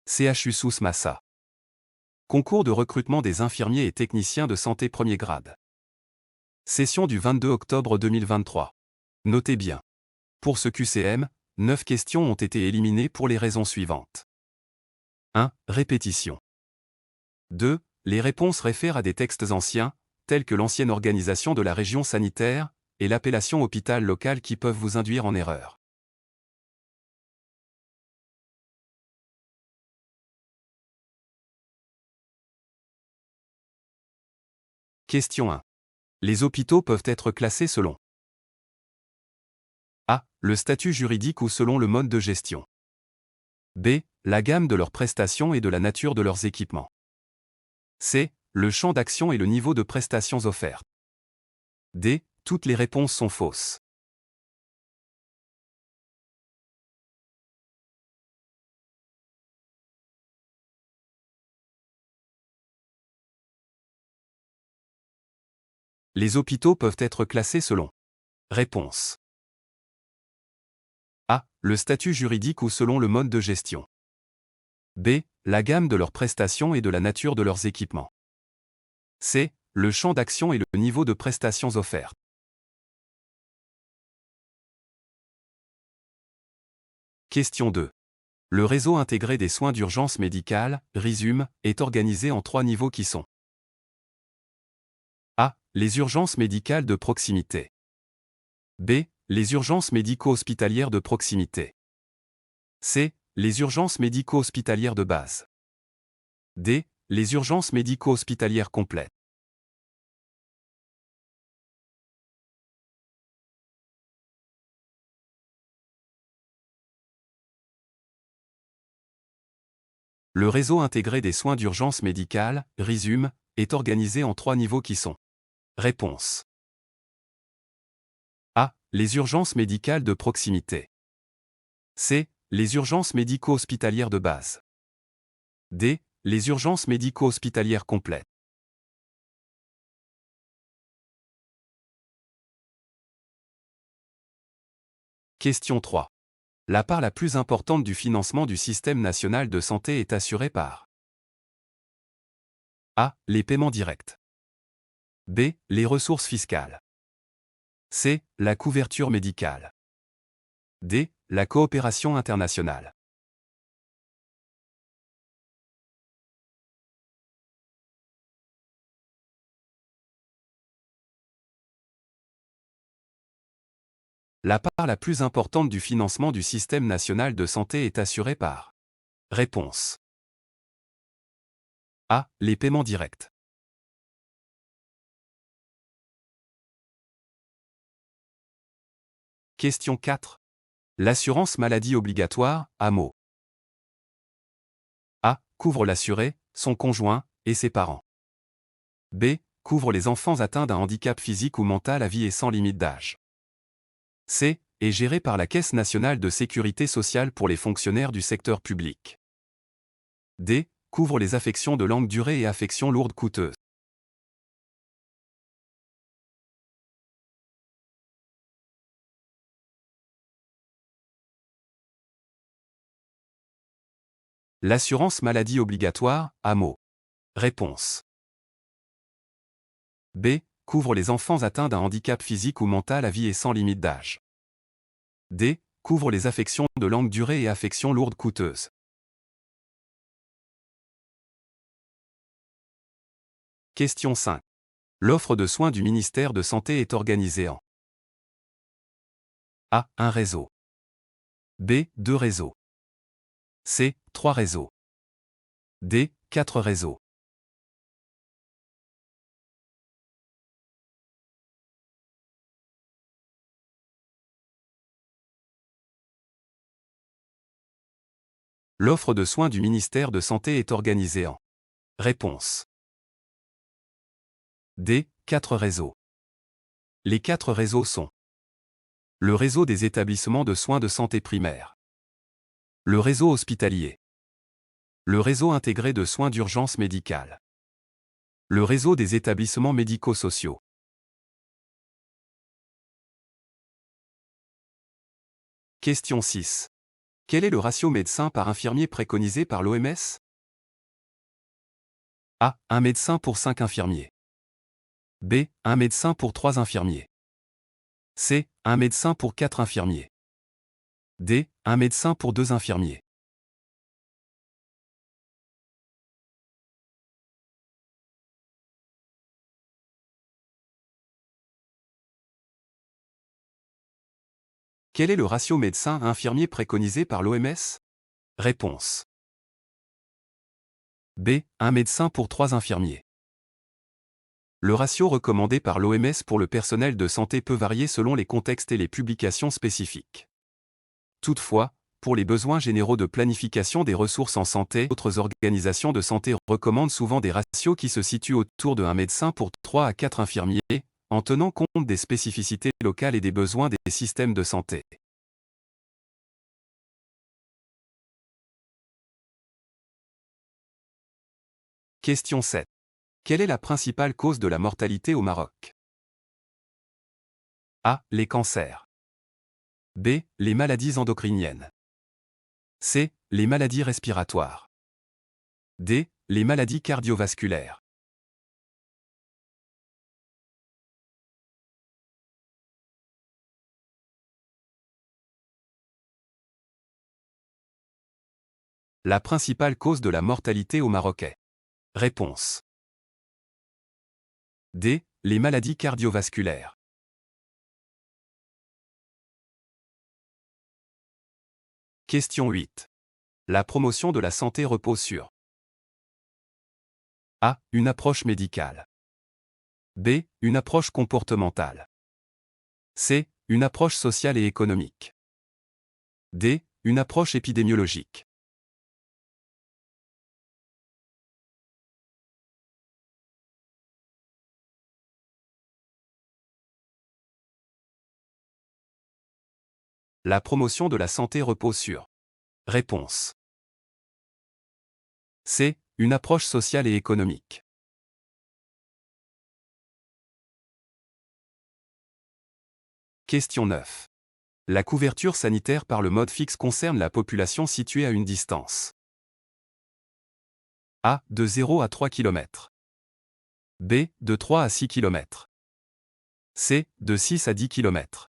CHU Souss-Massa. Concours de recrutement des infirmiers et techniciens de santé premier grade. Session du 22 octobre 2023. Notez bien. Pour ce QCM, 9 questions ont été éliminées pour les raisons suivantes. 1. Répétition. 2. Les réponses réfèrent à des textes anciens, tels que l'ancienne organisation de la région sanitaire et l'appellation hôpital local qui peuvent vous induire en erreur. Question 1. Les hôpitaux peuvent être classés selon A. Le statut juridique ou selon le mode de gestion. B. La gamme de leurs prestations et de la nature de leurs équipements. C. Le champ d'action et le niveau de prestations offertes. D. Toutes les réponses sont fausses. Les hôpitaux peuvent être classés selon Réponse A. Le statut juridique ou selon le mode de gestion. B. La gamme de leurs prestations et de la nature de leurs équipements. C. Le champ d'action et le niveau de prestations offertes. Question 2. Le réseau intégré des soins d'urgence médicale, RISUM, est organisé en 3 niveaux qui sont A. Les urgences médicales de proximité. B. Les urgences médico-hospitalières de proximité. C. Les urgences médico-hospitalières de base. D. Les urgences médico-hospitalières complètes. Le réseau intégré des soins d'urgence médicale, RISUM, est organisé en 3 niveaux qui sont Réponse A. Les urgences médicales de proximité. C. Les urgences médico-hospitalières de base. D. Les urgences médico-hospitalières complètes. Question 3. La part la plus importante du financement du système national de santé est assurée par A. Les paiements directs. B. Les ressources fiscales. C. La couverture médicale. D. La coopération internationale. La part la plus importante du financement du système national de santé est assurée par Réponse A. Les paiements directs. Question 4. L'assurance maladie obligatoire, AMO. A. Couvre l'assuré, son conjoint, et ses parents. B. Couvre les enfants atteints d'un handicap physique ou mental à vie et sans limite d'âge. C. Est géré par la Caisse nationale de sécurité sociale pour les fonctionnaires du secteur public. D. Couvre les affections de longue durée et affections lourdes coûteuses. L'assurance maladie obligatoire, AMO. Réponse B. Couvre les enfants atteints d'un handicap physique ou mental à vie et sans limite d'âge. D. Couvre les affections de longue durée et affections lourdes coûteuses. Question 5. L'offre de soins du ministère de Santé est organisée en A. Un réseau. B. 2 réseaux. C. 3 réseaux. D. 4 réseaux. L'offre de soins du ministère de Santé est organisée en Réponse D. 4 réseaux. Les 4 réseaux sont le réseau des établissements de soins de santé primaire, le réseau hospitalier, le réseau intégré de soins d'urgence médicale, le réseau des établissements médico-sociaux. Question 6. Quel est le ratio médecin par infirmier préconisé par l'OMS? A. Un médecin pour 5 infirmiers. B. Un médecin pour 3 infirmiers. C. Un médecin pour 4 infirmiers. D. Un médecin pour 2 infirmiers. Quel est le ratio médecin-infirmier préconisé par l'OMS? Réponse. B. Un médecin pour 3 infirmiers. Le ratio recommandé par l'OMS pour le personnel de santé peut varier selon les contextes et les publications spécifiques. Toutefois, pour les besoins généraux de planification des ressources en santé, d'autres organisations de santé recommandent souvent des ratios qui se situent autour de 1 médecin pour 3 à 4 infirmiers, en tenant compte des spécificités locales et des besoins des systèmes de santé. Question 7. Quelle est la principale cause de la mortalité au Maroc? A. Les cancers. B. Les maladies endocriniennes. C. Les maladies respiratoires. D. Les maladies cardiovasculaires. La principale cause de la mortalité au Maroc est. Réponse. D. Les maladies cardiovasculaires. Question 8. La promotion de la santé repose sur. A. Une approche médicale. B. Une approche comportementale. C. Une approche sociale et économique. D. Une approche épidémiologique. La promotion de la santé repose sur. Réponse. C. Une approche sociale et économique. Question 9. La couverture sanitaire par le mode fixe concerne la population située à une distance. A. De 0 à 3 km. B. De 3 à 6 km. C. De 6 à 10 km.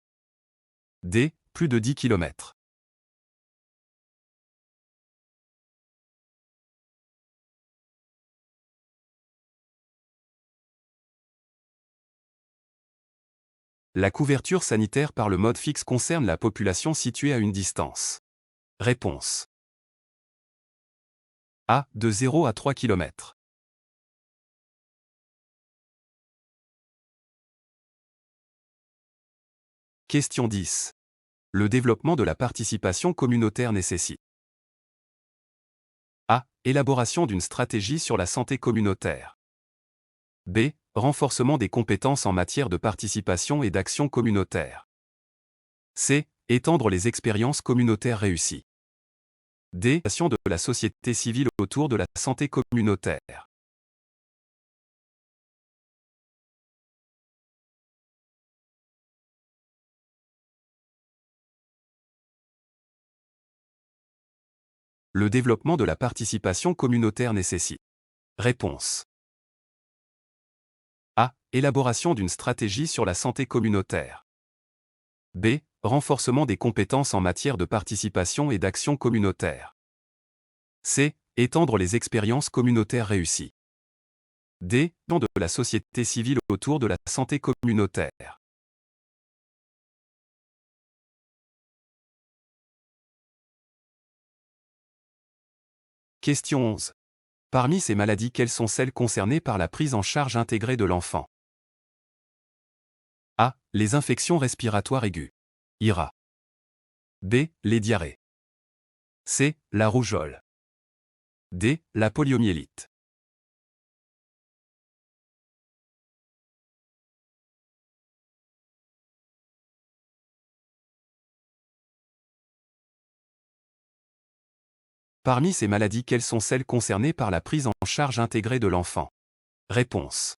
D. Plus de 10 km. La couverture sanitaire par le mode fixe concerne la population située à une distance. Réponse. A. De 0 à 3 km. Question 10. Le développement de la participation communautaire nécessite. A. Élaboration d'une stratégie sur la santé communautaire. B. Renforcement des compétences en matière de participation et d'action communautaire. C. Étendre les expériences communautaires réussies. D. Action de la société civile autour de la santé communautaire. Le développement de la participation communautaire nécessite. Réponse. A. Élaboration d'une stratégie sur la santé communautaire. B. Renforcement des compétences en matière de participation et d'action communautaire. C. Étendre les expériences communautaires réussies. D. Action de la société civile autour de la santé communautaire. Question 11. Parmi ces maladies, quelles sont celles concernées par la prise en charge intégrée de l'enfant? A. Les infections respiratoires aiguës. IRA. B. Les diarrhées. C. La rougeole. D. La poliomyélite. Parmi ces maladies, quelles sont celles concernées par la prise en charge intégrée de l'enfant? Réponse.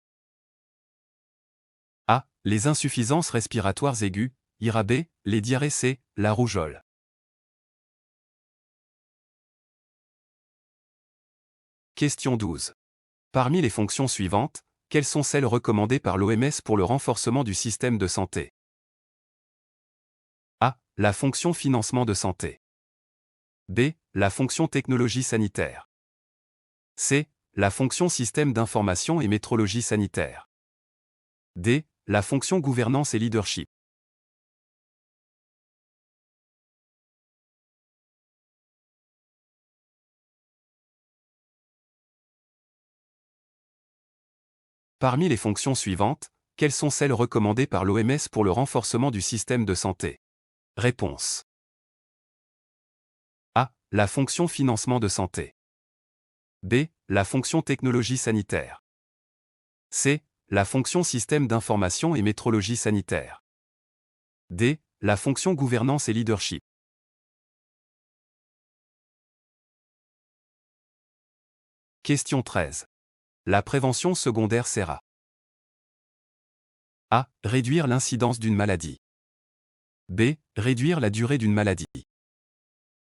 A. Les insuffisances respiratoires aiguës, IRA. B. Les diarrhées. C. La rougeole. Question 12. Parmi les fonctions suivantes, quelles sont celles recommandées par l'OMS pour le renforcement du système de santé? A. La fonction financement de santé. B. La fonction technologie sanitaire. C. La fonction système d'information et métrologie sanitaire. D. La fonction gouvernance et leadership. Parmi les fonctions suivantes, quelles sont celles recommandées par l'OMS pour le renforcement du système de santé? Réponse. A. La fonction financement de santé. B. La fonction technologie sanitaire. C. La fonction système d'information et métrologie sanitaire. D. La fonction gouvernance et leadership. Question 13. La prévention secondaire sert à A. Réduire l'incidence d'une maladie. B. Réduire la durée d'une maladie.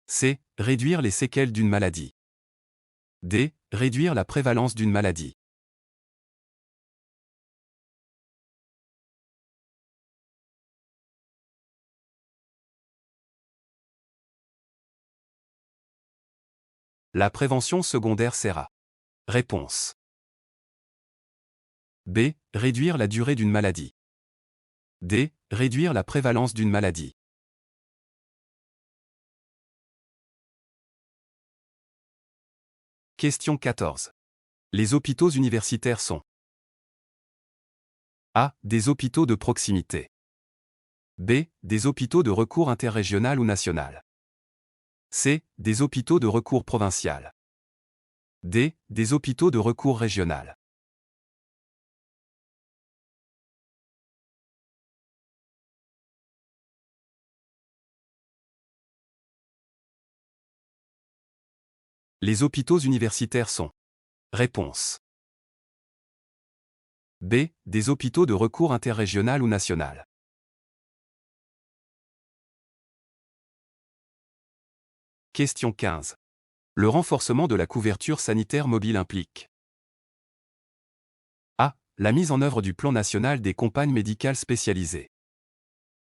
C. Réduire les séquelles d'une maladie. D. Réduire la prévalence d'une maladie. La prévention secondaire sert à Réponse. B. Réduire la durée d'une maladie. D. Réduire la prévalence d'une maladie. Question 14. Les hôpitaux universitaires sont A. Des hôpitaux de proximité. B. Des hôpitaux de recours interrégional ou national. C. Des hôpitaux de recours provincial. D. Des hôpitaux de recours régional. Les hôpitaux universitaires sont Réponse. B. Des hôpitaux de recours interrégional ou national. Question 15. Le renforcement de la couverture sanitaire mobile implique A. La mise en œuvre du plan national des compagnes médicales spécialisées.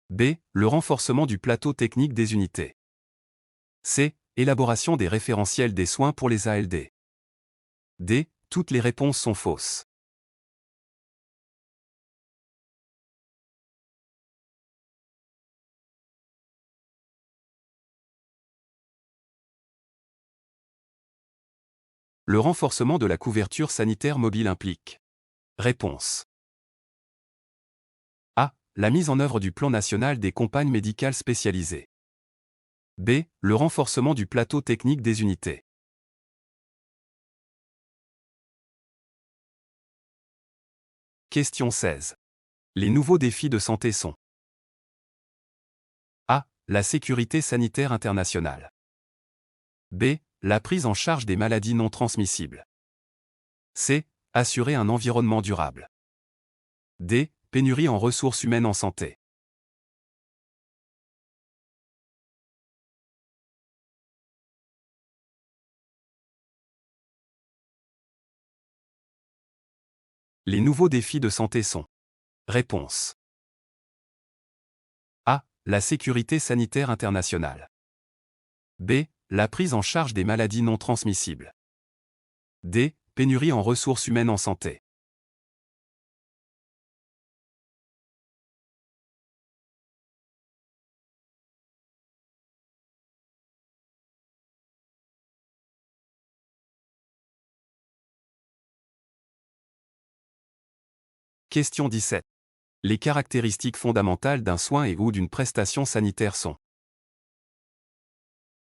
B. Le renforcement du plateau technique des unités. C. Élaboration des référentiels des soins pour les ALD. D. Toutes les réponses sont fausses. Le renforcement de la couverture sanitaire mobile implique Réponse. A. La mise en œuvre du plan national des compagnes médicales spécialisées. B. Le renforcement du plateau technique des unités. Question 16. Les nouveaux défis de santé sont A. La sécurité sanitaire internationale. B. La prise en charge des maladies non transmissibles. C. Assurer un environnement durable. D. Pénurie en ressources humaines en santé. Les nouveaux défis de santé sont Réponse. A. La sécurité sanitaire internationale. B. La prise en charge des maladies non transmissibles. D. Pénurie en ressources humaines en santé. Question 17. Les caractéristiques fondamentales d'un soin et ou d'une prestation sanitaire sont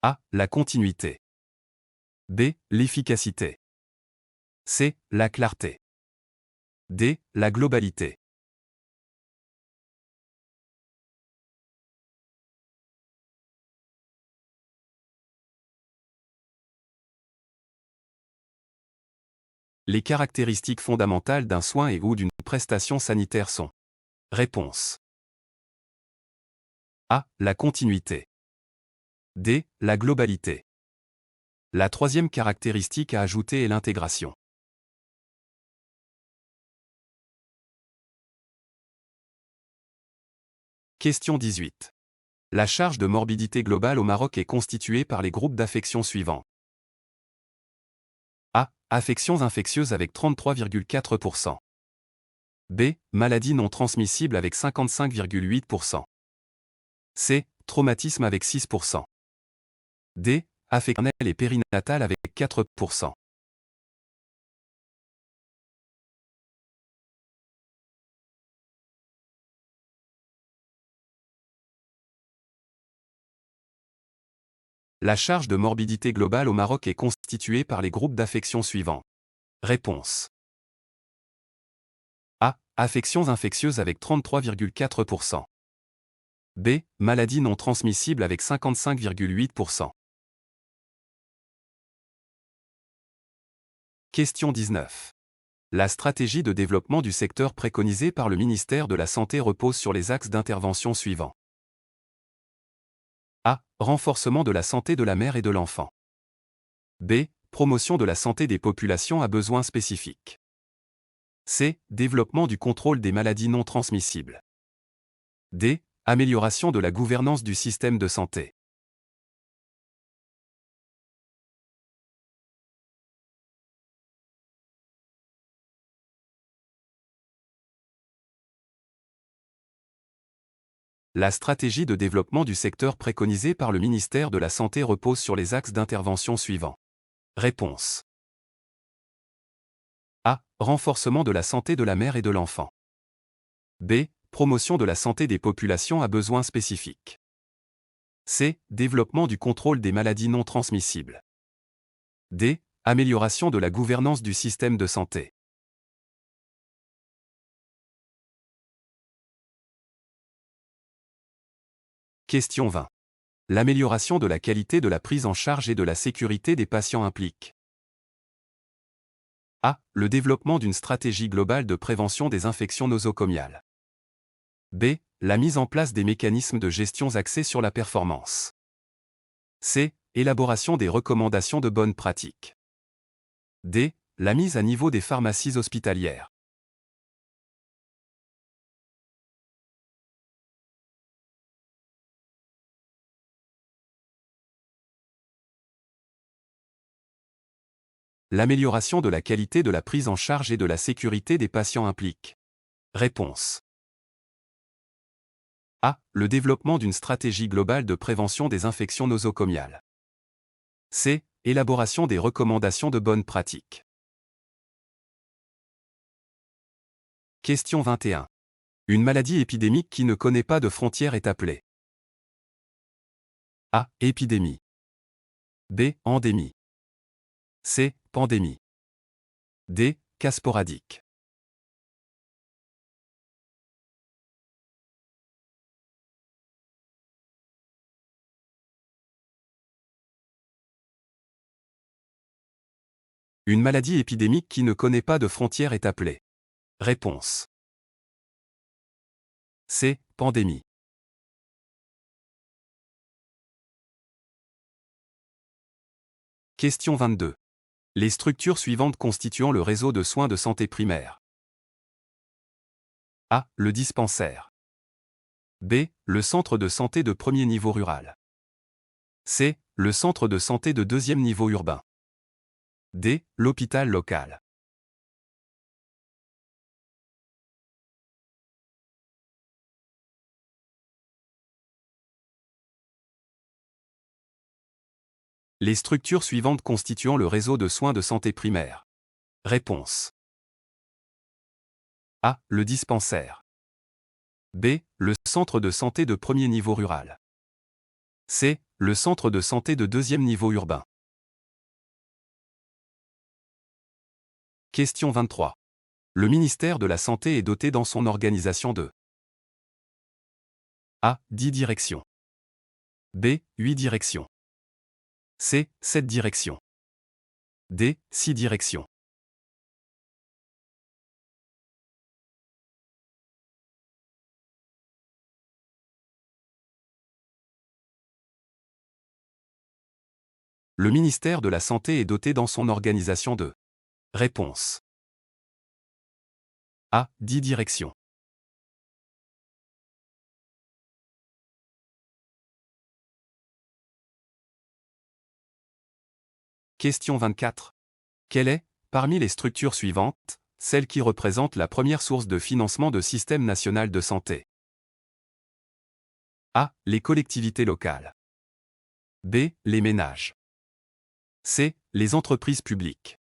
A. La continuité. B. L'efficacité. C. La clarté. D. La globalité. Les caractéristiques fondamentales d'un soin et ou d'une prestation sanitaire sont Réponse. A. La continuité. D. La globalité. La troisième caractéristique à ajouter est l'intégration. Question 18. La charge de morbidité globale au Maroc est constituée par les groupes d'affections suivants. A. Affections infectieuses avec 33,4%. B. Maladies non transmissibles avec 55,8%. C. Traumatisme avec 6%. D. Affections et périnatales avec 4%. La charge de morbidité globale au Maroc est constituée par les groupes d'affections suivants. Réponse. A. Affections infectieuses avec 33,4%. B. Maladies non transmissibles avec 55,8%. Question 19. La stratégie de développement du secteur préconisée par le ministère de la Santé repose sur les axes d'intervention suivants. A. Renforcement de la santé de la mère et de l'enfant. B. Promotion de la santé des populations à besoins spécifiques. C. Développement du contrôle des maladies non transmissibles. D. Amélioration de la gouvernance du système de santé. La stratégie de développement du secteur préconisée par le ministère de la Santé repose sur les axes d'intervention suivants. Réponse. A. Renforcement de la santé de la mère et de l'enfant. B. Promotion de la santé des populations à besoins spécifiques. C. Développement du contrôle des maladies non transmissibles. D. Amélioration de la gouvernance du système de santé. Question 20. L'amélioration de la qualité de la prise en charge et de la sécurité des patients implique. A. Le développement d'une stratégie globale de prévention des infections nosocomiales. B. La mise en place des mécanismes de gestion axés sur la performance. C. Élaboration des recommandations de bonnes pratiques. D. La mise à niveau des pharmacies hospitalières. L'amélioration de la qualité de la prise en charge et de la sécurité des patients implique. Réponse. A. Le développement d'une stratégie globale de prévention des infections nosocomiales. C. Élaboration des recommandations de bonnes pratiques. Question 21. Une maladie épidémique qui ne connaît pas de frontières est appelée. A. Épidémie. B. Endémie. C. Pandémie. D. Cas sporadique. Une maladie épidémique qui ne connaît pas de frontières est appelée. Réponse. C. Pandémie. Question 22. Les structures suivantes constituant le réseau de soins de santé primaire. A. Le dispensaire. B. Le centre de santé de premier niveau rural. C. Le centre de santé de deuxième niveau urbain. D. L'hôpital local. Les structures suivantes constituant le réseau de soins de santé primaire. Réponse. A. Le dispensaire. B. Le centre de santé de premier niveau rural. C. Le centre de santé de deuxième niveau urbain. Question 23. Le ministère de la Santé est doté dans son organisation de A. 10 directions. B. 8 directions. C. 7 directions. D. 6 directions. Le ministère de la Santé est doté dans son organisation de. Réponse. A. 10 directions. Question 24. Quelle est, parmi les structures suivantes, celle qui représente la première source de financement de système national de santé? A. Les collectivités locales. B. Les ménages. C. Les entreprises publiques.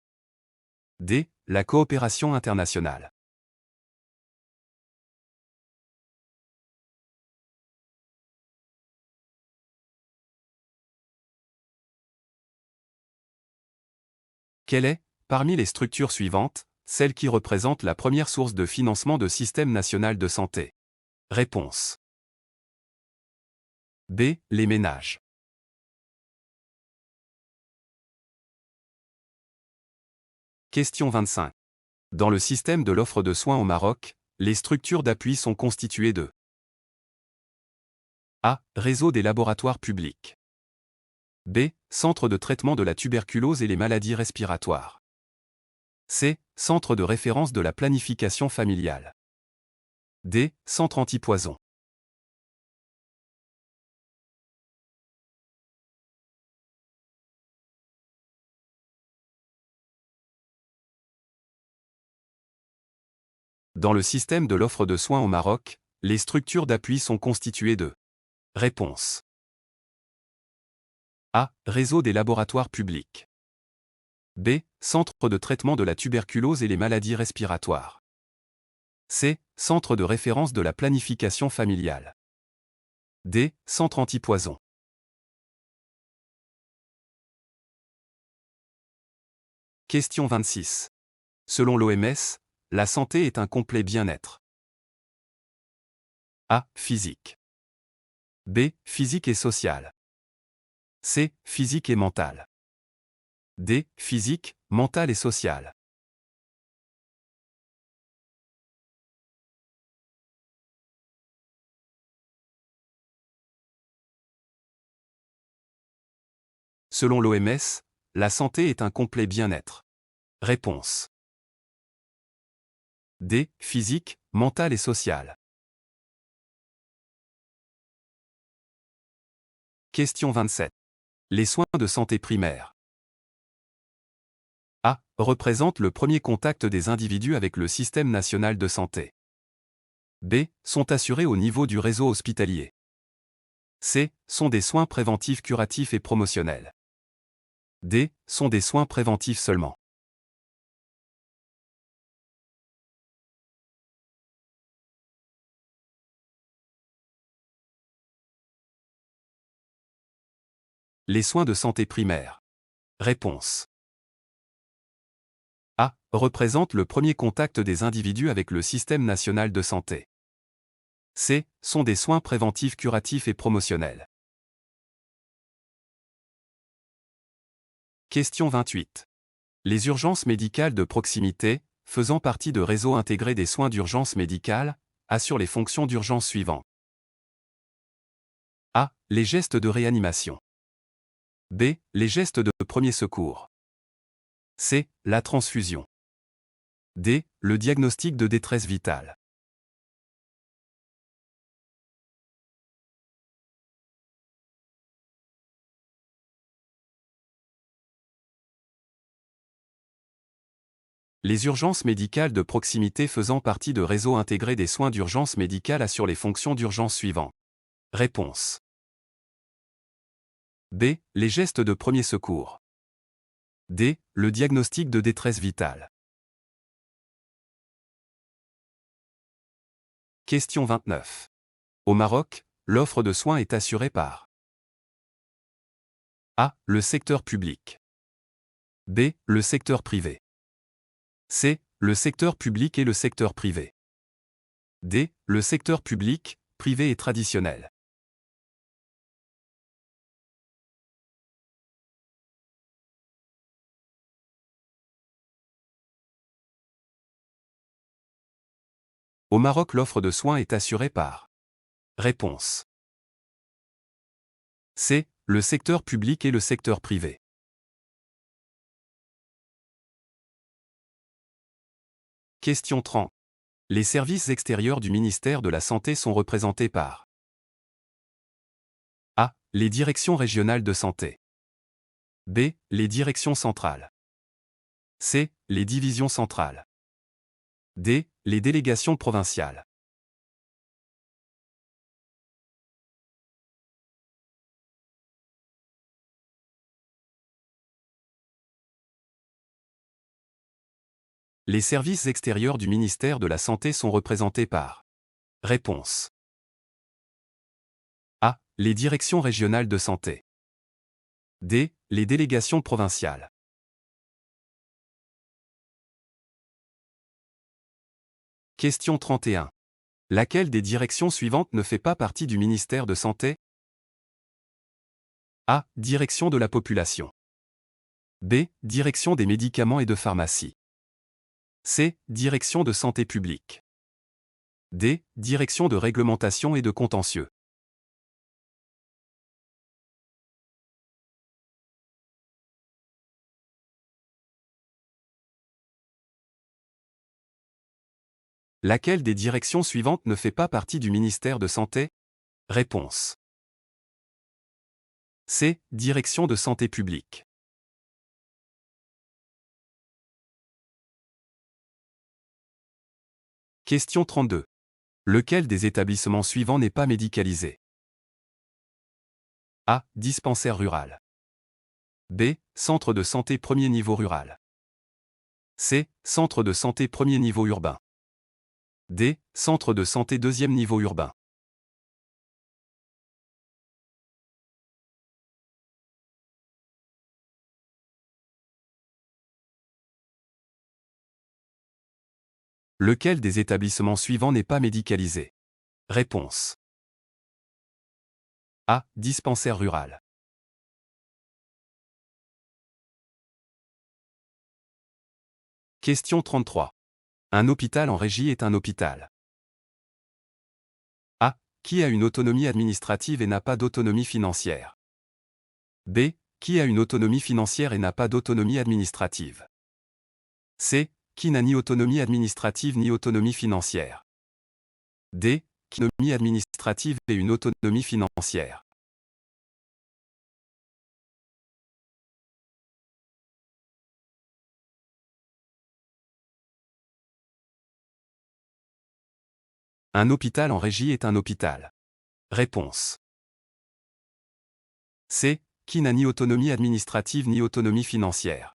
D. La coopération internationale. Quelle est, parmi les structures suivantes, celle qui représente la première source de financement de système national de santé? Réponse. B. Les ménages. Question 25. Dans le système de l'offre de soins au Maroc, les structures d'appui sont constituées de. A. Réseau des laboratoires publics. B. Centre de traitement de la tuberculose et les maladies respiratoires. C. Centre de référence de la planification familiale. D. Centre antipoison. Dans le système de l'offre de soins au Maroc, les structures d'appui sont constituées de. Réponse. A. Réseau des laboratoires publics. B. Centre de traitement de la tuberculose et les maladies respiratoires. C. Centre de référence de la planification familiale. D. Centre antipoison. Question 26. Selon l'OMS, la santé est un complet bien-être. A. Physique. B. Physique et social. C. Physique et mental. D. Physique, mental et social. Selon l'OMS, la santé est un complet bien-être. Réponse. D. Physique, mental et social. Question 27. Les soins de santé primaire. A. Représentent le premier contact des individus avec le système national de santé. B. Sont assurés au niveau du réseau hospitalier. C. Sont des soins préventifs curatifs et promotionnels. D. Sont des soins préventifs seulement. Les soins de santé primaire. Réponse. A. Représentent le premier contact des individus avec le système national de santé. C. Sont des soins préventifs curatifs et promotionnels. Question 28. Les urgences médicales de proximité, faisant partie de réseaux intégrés des soins d'urgence médicale, assurent les fonctions d'urgence suivantes. A. Les gestes de réanimation. B. Les gestes de premier secours. C. La transfusion. D. Le diagnostic de détresse vitale. Les urgences médicales de proximité faisant partie de réseaux intégrés des soins d'urgence médicale assurent les fonctions d'urgence suivantes. Réponse. B. Les gestes de premier secours. D. Le diagnostic de détresse vitale. Question 29. Au Maroc, l'offre de soins est assurée par A. Le secteur public. B. Le secteur privé. C. Le secteur public et le secteur privé. D. Le secteur public, privé et traditionnel. Au Maroc, l'offre de soins est assurée par. Réponse. C. Le secteur public et le secteur privé. Question 30. Les services extérieurs du ministère de la Santé sont représentés par A. Les directions régionales de santé. B. Les directions centrales. C. Les divisions centrales. D. Les délégations provinciales. Les services extérieurs du ministère de la Santé sont représentés par. Réponse. A. Les directions régionales de santé. D. Les délégations provinciales. Question 31. Laquelle des directions suivantes ne fait pas partie du ministère de Santé? A. Direction de la population. B. Direction des médicaments et de pharmacie. C. Direction de santé publique. D. Direction de réglementation et de contentieux. Laquelle des directions suivantes ne fait pas partie du ministère de Santé? Réponse. C. Direction de santé publique. Question 32. Lequel des établissements suivants n'est pas médicalisé? A. Dispensaire rural. B. Centre de santé premier niveau rural. C. Centre de santé premier niveau urbain. D. Centre de santé deuxième niveau urbain. Lequel des établissements suivants n'est pas médicalisé? Réponse. A. Dispensaire rural. Question 33. Un hôpital en régie est un hôpital. A. Qui a une autonomie administrative et n'a pas d'autonomie financière. B. Qui a une autonomie financière et n'a pas d'autonomie administrative. C. Qui n'a ni autonomie administrative ni autonomie financière. D. Qui a une autonomie administrative et une autonomie financière. Un hôpital en régie est un hôpital. Réponse. C. Qui n'a ni autonomie administrative ni autonomie financière.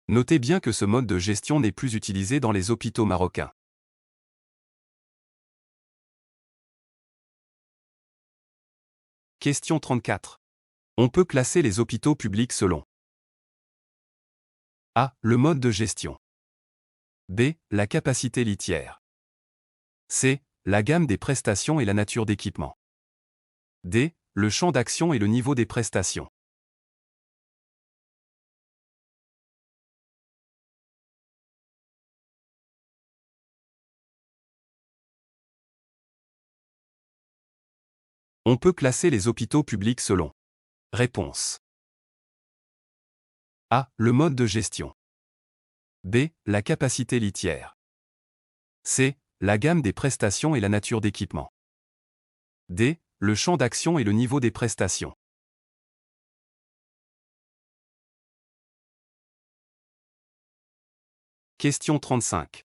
Notez bien que ce mode de gestion n'est plus utilisé dans les hôpitaux marocains. Question 34. On peut classer les hôpitaux publics selon A. Le mode de gestion. B. La capacité litière. C. La gamme des prestations et la nature d'équipement. D. Le champ d'action et le niveau des prestations. On peut classer les hôpitaux publics selon. Réponse. A. Le mode de gestion. B. La capacité litière. C. La gamme des prestations et la nature d'équipement. D. Le champ d'action et le niveau des prestations. Question 35.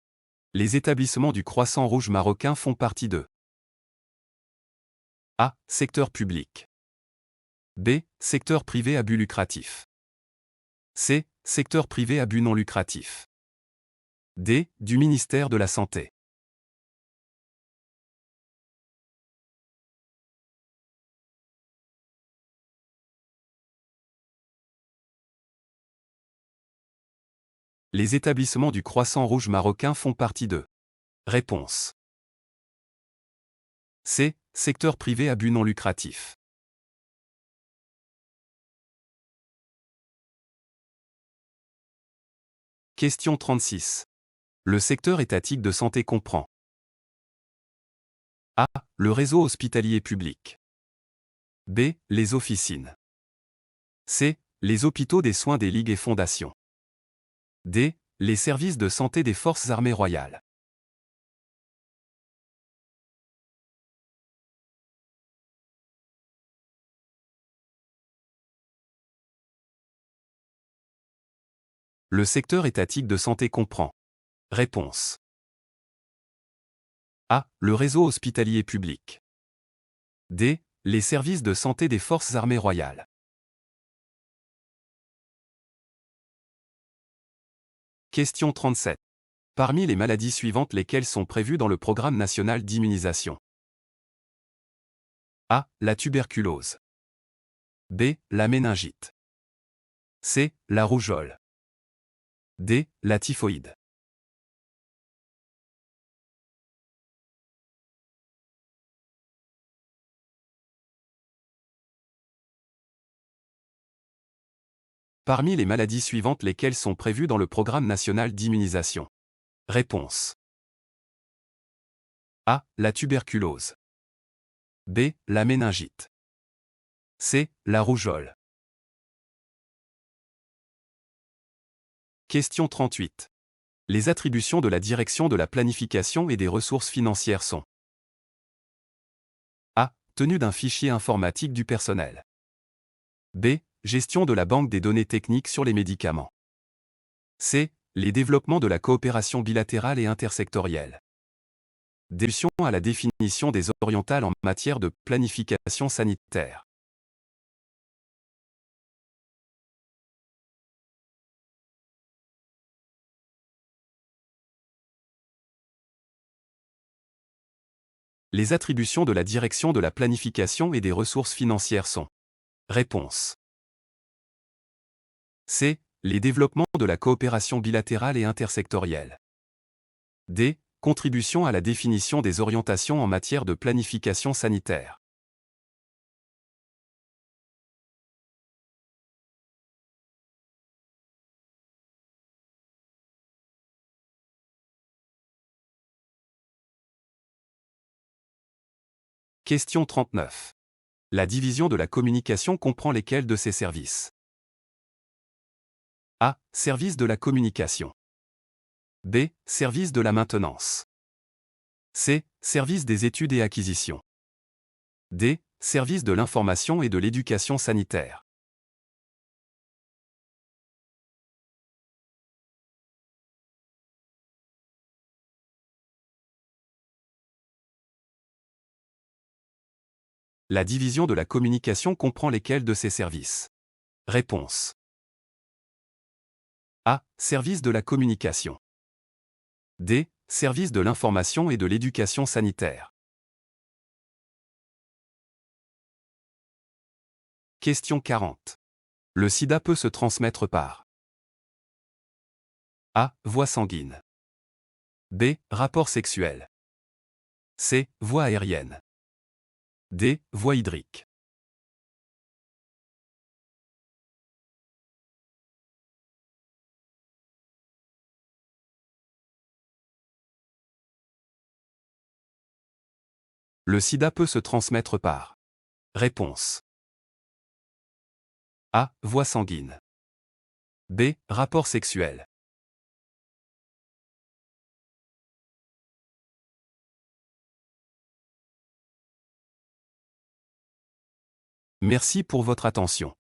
Les établissements du Croissant Rouge marocain font partie de A. Secteur public. B. Secteur privé à but lucratif. C. Secteur privé à but non lucratif. D. Du ministère de la Santé. Les établissements du Croissant Rouge marocain font partie de. Réponse. C. Secteur privé à but non lucratif. Question 36. Le secteur étatique de santé comprend A. Le réseau hospitalier public. B. Les officines. C. Les hôpitaux des soins des ligues et fondations. D. Les services de santé des Forces armées royales. Le secteur étatique de santé comprend. Réponse. A. Le réseau hospitalier public. D. Les services de santé des Forces armées royales. Question 37. Parmi les maladies suivantes, lesquelles sont prévues dans le programme national d'immunisation? A. La tuberculose. B. La méningite. C. La rougeole. D. La typhoïde. Parmi les maladies suivantes, lesquelles sont prévues dans le programme national d'immunisation? Réponse. A. La tuberculose. B. La méningite. C. La rougeole. Question 38. Les attributions de la Direction de la planification et des ressources financières sont: A. Tenue d'un fichier informatique du personnel. B. Gestion de la banque des données techniques sur les médicaments. C. Les développements de la coopération bilatérale et intersectorielle. D. À la définition des orientales en matière de planification sanitaire. Les attributions de la Direction de la planification et des ressources financières sont: Réponse. C. Les développements de la coopération bilatérale et intersectorielle. D. Contribution à la définition des orientations en matière de planification sanitaire. Question 39. La division de la communication comprend lesquels de ces services? A. Service de la communication. B. Service de la maintenance. C. Service des études et acquisitions. D. Service de l'information et de l'éducation sanitaire. La division de la communication comprend lesquels de ces services? Réponse. A. Service de la communication. D. Service de l'information et de l'éducation sanitaire. Question 40. Le sida peut se transmettre par: A. Voie sanguine. B. Rapport sexuel. C. Voie aérienne. D. Voie hydrique. Le sida peut se transmettre par. Réponse. A. Voie sanguine. B. Rapport sexuel. Merci pour votre attention.